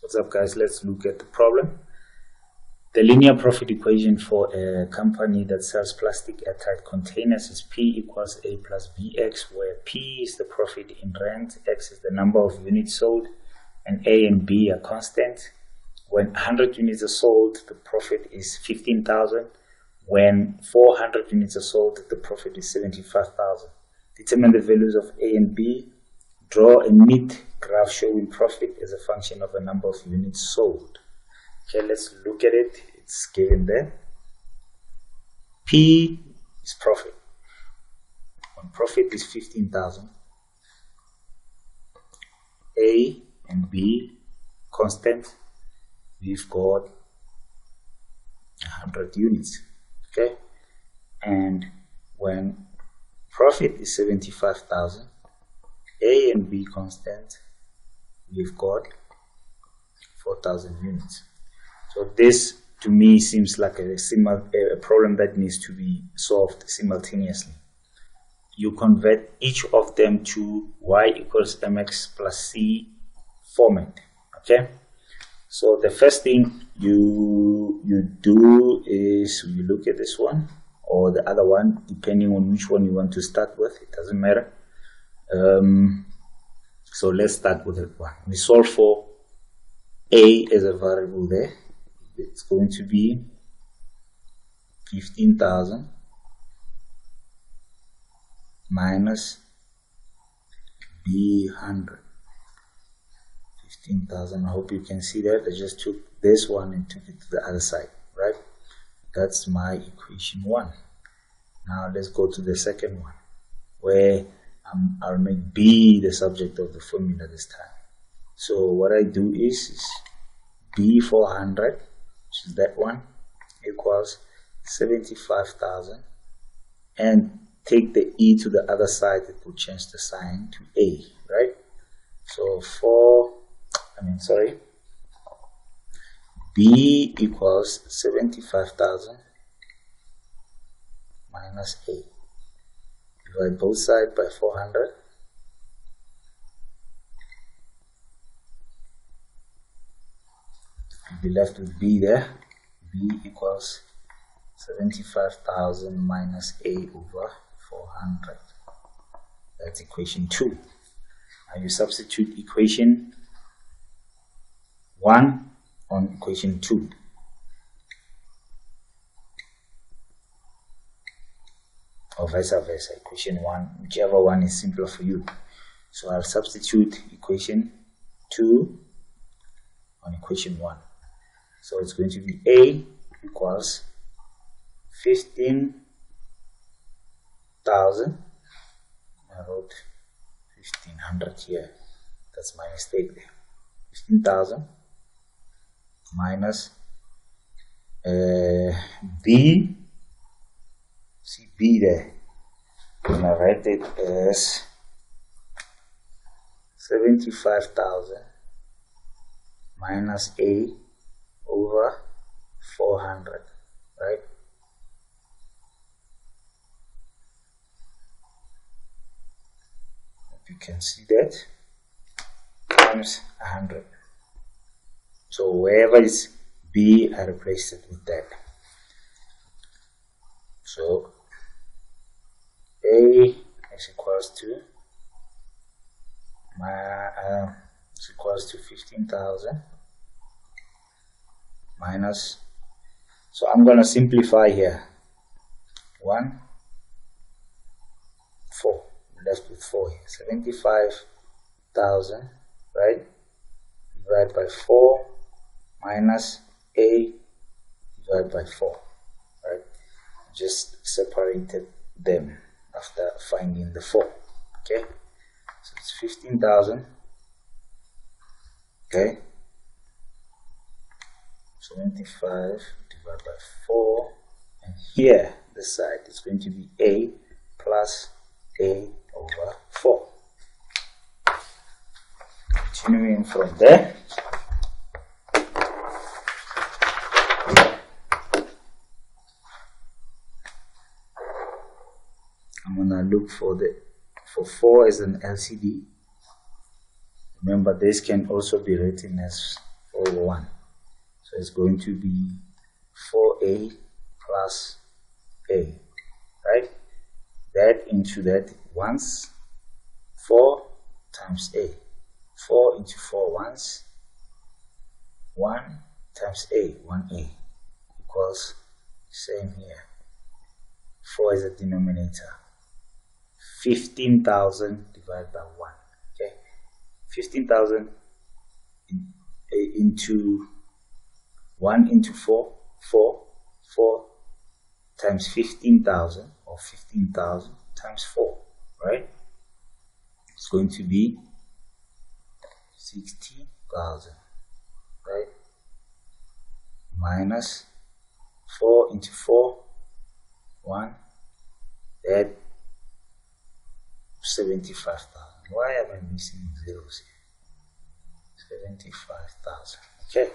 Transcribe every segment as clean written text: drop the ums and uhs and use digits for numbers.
What's up, guys? Let's look at the problem. The linear profit equation for a company that sells plastic airtight containers is P equals A plus BX, where P is the profit in rand, X is the number of units sold, and A and B are constant. When 100 units are sold, the profit is 15,000. When 400 units are sold, the profit is 75,000. Determine the values of A and B. Draw a neat graph showing profit as a function of the number of units sold. Okay, let's look at it. It's given there. P is profit. When profit is 15,000, A and B constant, we've got 100 units. Okay, and when profit is 75,000, A and B constant, we've got 4,000 units. So this to me seems like a problem that needs to be solved simultaneously. You convert each of them to y equals mx plus c format. Okay, so the first thing you do is you look at this one or the other one, depending on which one you want to start with. It doesn't matter. So let's start with that one. We solve for A as a variable there. It's going to be 15,000 minus B 100. 15,000. I hope you can see that. I just took this one and took it to the other side, right? That's my equation 1. Now let's go to the second one, where I'll make B the subject of the formula this time. So what I do is B 400, which is that one, equals 75,000, and take the E to the other side. It will change the sign to A, right? So B equals 75,000 minus A. Divide both sides by 400. You'll be left with B there. B equals 75,000 minus A over 400. That's equation 2. Now you substitute equation 1 on equation 2. Or vice versa, equation 1, whichever one is simpler for you. So I'll substitute equation 2 on equation 1. So it's going to be A equals 15,000. I wrote 1,500 here. That's my mistake there. 15,000 minus B. See B there. I'm going to write it as 75,000 minus A over 400, right? Hope you can see that. Times 100. So wherever is B, I replace it with that. So A is equals to 15,000 minus, so I'm going to simplify here, 1, 4, left with 4 here, 75,000, right, divided by 4 minus A divided by 4, right, just separated them after finding the 4, okay, so it's 15,000, okay, 75 divided by 4, and here this side is going to be A plus A over 4. Continuing from there, I'm gonna look for 4 as an LCD. Remember, this can also be written as 4 over 1. So it's going to be 4a plus a, right? That into that once, 4 times a. 4 into 4 once, 1 times a, 1a, equals, same here, 4 is the denominator, 15,000 divided by 1. Okay, 15,000 into 1 into 4, 4 times 15,000, or 15,000 times 4, right? It's going to be 60,000, right? Minus 4 into 4, 1, that 75,000. Why am I missing zeros here? 75,000. Okay.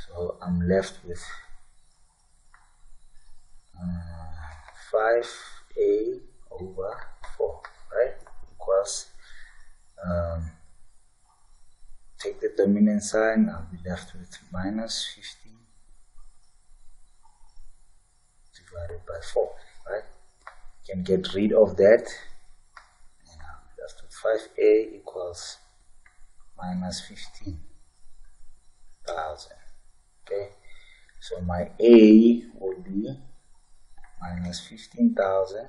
So I'm left with 5a over 4, right? Equals, take the dominant sign, I'll be left with minus 15 divided by 4, right? Can get rid of that, and I'll be left with 5a equals minus 15,000. Okay, so my a would be minus 15,000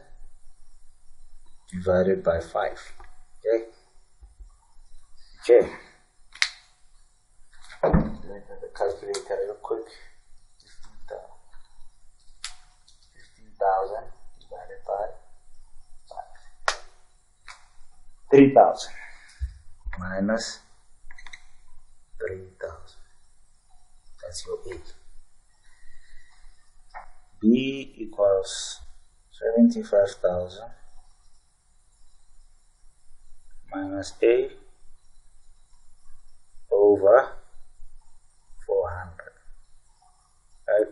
divided by 5. Okay. Okay. Let me do the calculator real quick. 15,000 divided by 5. 3,000 minus 3,000. That's your A. B equals 75,000 minus A over 400. Right?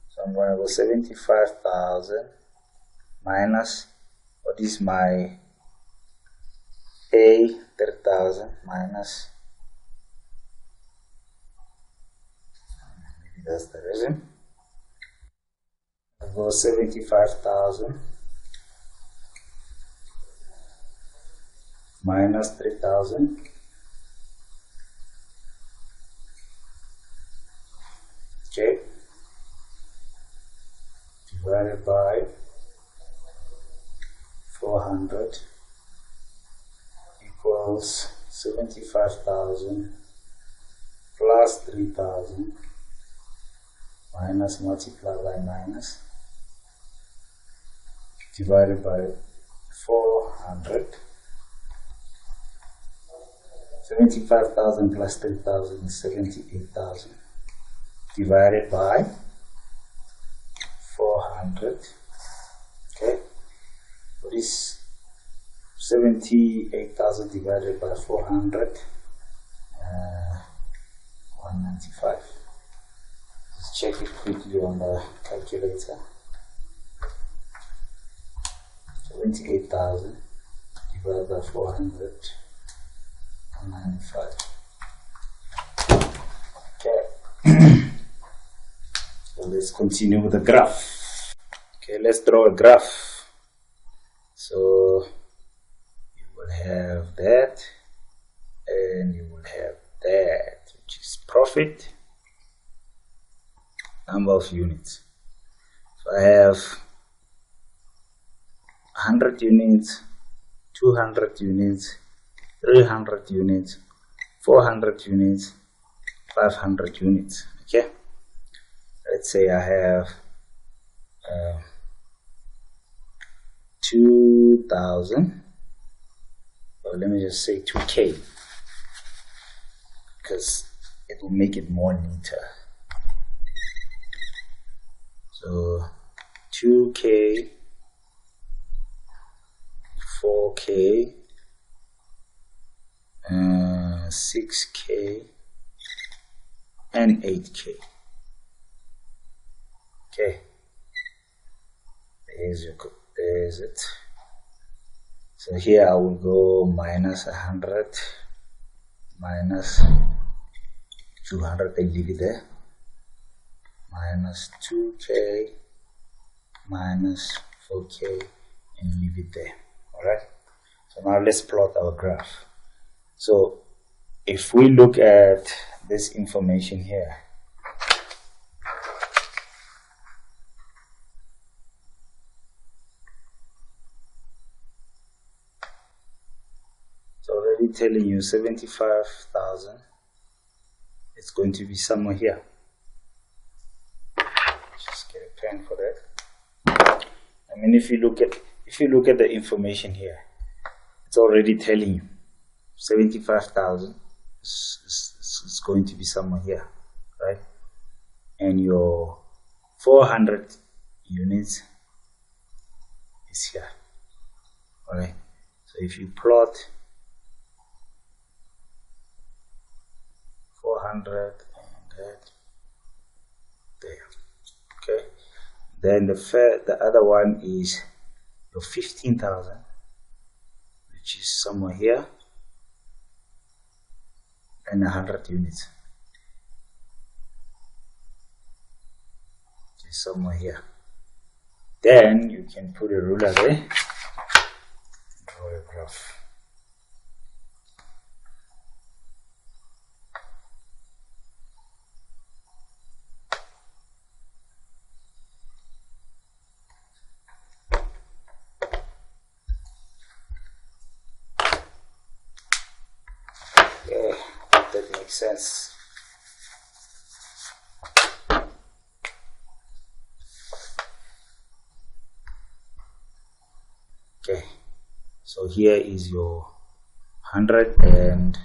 So I'm going to go 75,000 minus, what is my A, 30,000 minus, maybe that's the reason. I'll go 75,000 minus 3,000. Okay, divided by 400 equals 75,000 plus 3,000 minus multiply by minus divided by 400. 75,000 plus 3,000 is 78,000 divided by 400. Okay, what is 78,000 divided by 400? 195. Let's check it quickly on the calculator. 78,000 divided by 400, 195. Okay. So let's continue with the graph. Okay, let's draw a graph. So you will have that, and you will have that, which is profit, number of units. So I have 100 units, 200 units, 300 units, 400 units, 500 units. Okay, let's say I have 2,000, or let me just say 2K, because it will make it more neater. So 2K, 4K, 6K, and 8K. Okay, there's it. So here I will go minus 100, minus 200 and leave it there, minus 2k minus 4k and leave it there. Alright, so now let's plot our graph. So if we look at this information here, it's already telling you 75,000. It's going to be somewhere here. Just get a pen for that. I mean, if you look at the information here, it's already telling you 75,000 is going to be somewhere here, right? And your 400 units is here. All right. So if you plot 400 and that there, okay. Then the other one is your 15,000, which is somewhere here, and 100 units, which is somewhere here. Then you can put a ruler there, draw a graph. That makes sense. Okay, so here is your 100 and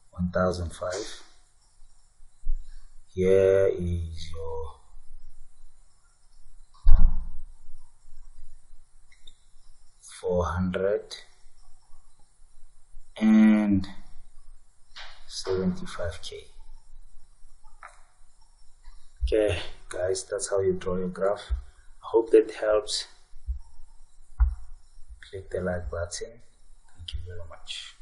1005. Here is your 400 and 75k. Okay guys, that's how you draw your graph. I hope that helps. Click the like button. Thank you very much.